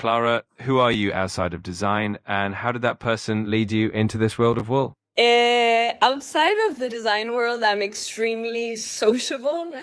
Clara, who are you outside of design, and how did that person lead you into this world of wool? Outside of the design world, I'm extremely sociable.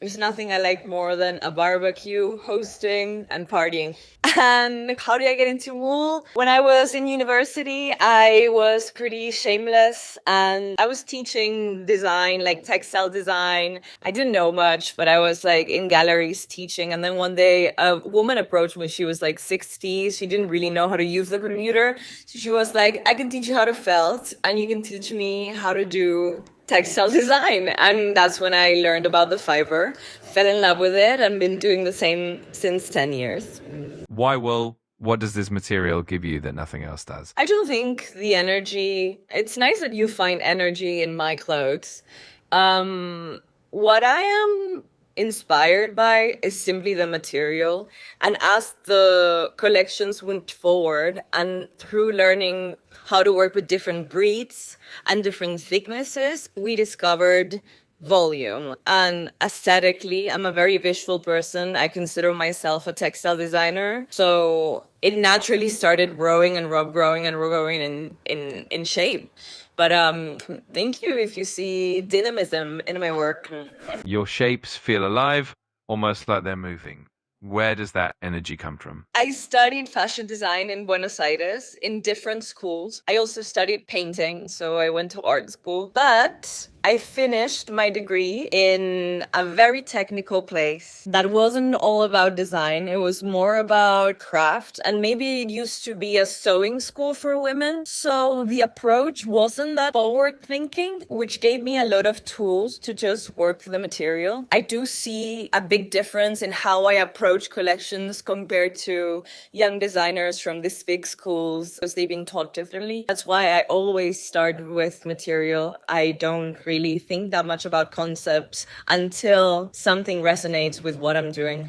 There's nothing I like more than a barbecue, hosting, and partying. And how did I get into wool? When I was in university, I was pretty shameless and I was teaching design, like textile design. I didn't know much, but I was like in galleries teaching. And then one day a woman approached me. She was like 60. She didn't really know how to use the computer. So she was like, I can teach you how to felt and you can teach me how to do textile design. And that's when I learned about the fiber, fell in love with it, and been doing the same since 10 years. Why wool? What does this material give you that nothing else does? I don't think the energy, it's nice that you find energy in my clothes. What I am inspired by is simply the material. And as the collections went forward and through learning how to work with different breeds and different thicknesses, we discovered volume. And aesthetically, I'm a very visual person. I consider myself a textile designer. So it naturally started growing and growing and growing in shape. But thank you if you see dynamism in my work. Your shapes feel alive, almost like they're moving. Where does that energy come from? I studied fashion design in Buenos Aires in different schools. I also studied painting, so I went to art school. But I finished my degree in a very technical place that wasn't all about design. It was more about craft, and maybe it used to be a sewing school for women. So the approach wasn't that forward thinking, which gave me a lot of tools to just work the material. I do see a big difference in how I approach collections compared to young designers from these big schools because they've been taught differently. That's why I always start with material. I don't really think that much about concepts until something resonates with what I'm doing.